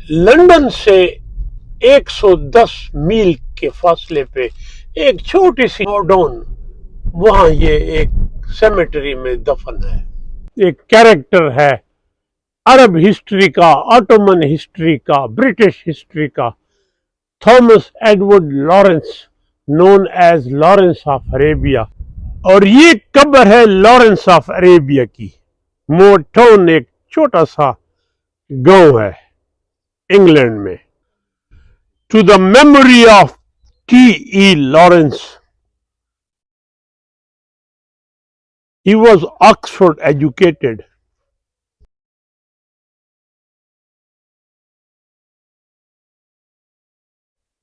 London سے 110 میل کے فاصلے پہ ایک چھوٹی سی مورڈون، وہاں یہ ایک سیمیٹری میں دفن ہے. ایک کیریکٹر ہے عرب ہسٹری کا، آٹومن ہسٹری کا، برٹش ہسٹری کا، Thomas Edward Lawrence, known as Lawrence of Arabia. اور یہ قبر ہے لارنس آف عربیہ کی. مورٹون ایک چھوٹا سا گاؤں ہے انگلینڈ میں. To the memory of T.E. Lawrence. He was Oxford educated.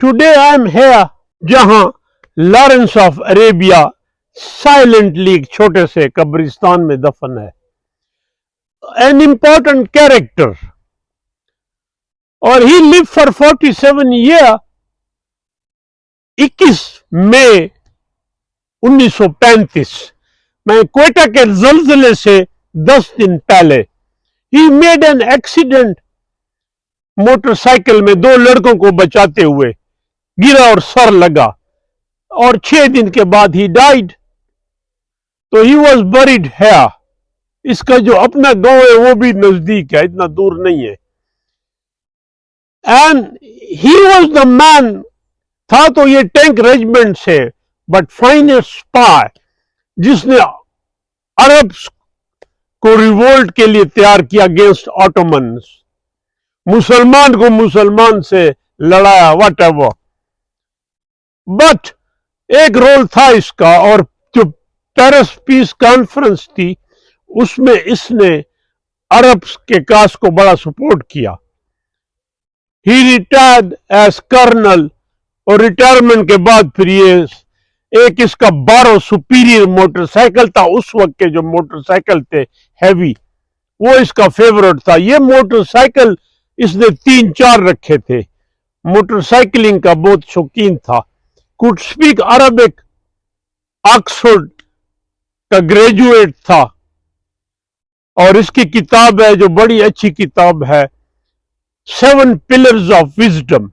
Today I am here جہاں لارنس آف عربیہ سائلنٹلی ایک چھوٹے سے قبرستان میں دفن ہے. An important character. اور he lived for 47 years. 21 مئی 1935 میں کوئٹہ کے زلزلے سے 10 دن پہلے he made an accident. Motor cycle میں 2 لڑکوں کو بچاتے ہوئے گرا اور سر لگا، اور 6 دن کے بعد he died. تو he was buried here. اس کا جو اپنا گاؤں ہے وہ بھی نزدیک ہے، اتنا دور نہیں ہے. And he was the man. تھا تو یہ ٹینک ریجمنٹ سے بٹ فائنسٹ اسپائی، جس نے عرب کو ریوولٹ کے لیے تیار کیا اگینسٹ آٹومنز، مسلمان کو مسلمان سے لڑایا واٹ ایور. بٹ ایک رول تھا اس کا، اور جو پیرس پیس کانفرنس تھی اس میں اس نے عرب کے کاز کو بڑا سپورٹ کیا. ہی ریٹائرڈ ایز کرنل، اور ریٹائرمنٹ کے بعد پھر یہ ایک اس کا بارو سپیریئر موٹر سائیکل تھا. اس وقت کے جو موٹر سائیکل تھے ہیوی، وہ اس کا فیورٹ تھا. یہ موٹر سائیکل اس نے 3-4 رکھے تھے. موٹر سائیکلنگ کا بہت شوقین تھا. could speak Arabic. آکسفورڈ کا گریجویٹ تھا. اور اس کی کتاب ہے جو بڑی اچھی کتاب ہے 7 Pillars of Wisdom،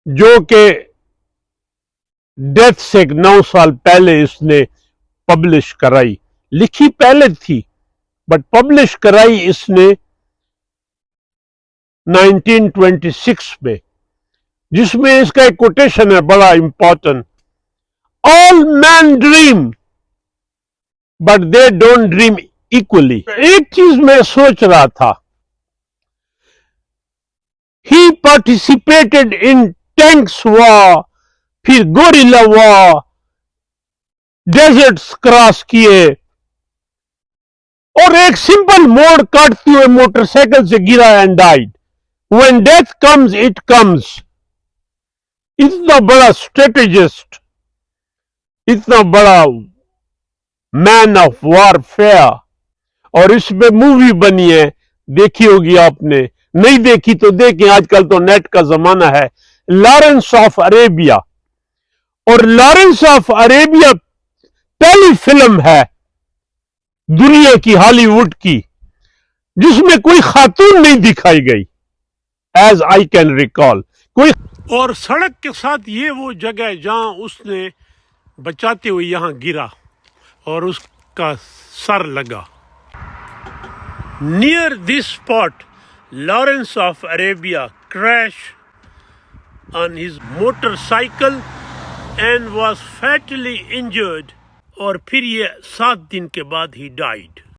جو کہ ڈیتھ سے 9 سال پہلے اس نے پبلش کرائی. لکھی پہلے تھی بٹ پبلش کرائی اس نے 1926 میں، جس میں اس کا ایک کوٹیشن ہے بڑا important: All men dream but they don't dream equally. ایک چیز میں سوچ رہا تھا، he participated in tanks war، پھر گوریلا وار، ڈیزرٹس کراس کیے، اور ایک سمپل موڑ کاٹتے ہوئے موٹر سائیکل سے گرا and died. When death comes it comes. اتنا بڑا اسٹریٹجسٹ، اتنا بڑا مین آف وار فیئر. اور اس میں مووی بنی ہے، دیکھی ہوگی آپ نے، نہیں دیکھی تو دیکھیں، آج کل تو نیٹ کا زمانہ ہے. Lawrence of Arabia. اور لارنس آف عربیہ پہلی فلم ہے دنیا کی ہالی ووڈ کی جس میں کوئی خاتون نہیں دکھائی گئی، ایز آئی کین ریکال کوئی. اور سڑک کے ساتھ یہ وہ جگہ ہے جہاں اس نے بچاتے ہوئے یہاں گرا اور اس کا سر لگا. Near this spot Lawrence of Arabia crash on his motorcycle and was fatally injured. اور پھر یہ 7 دن کے بعد he died.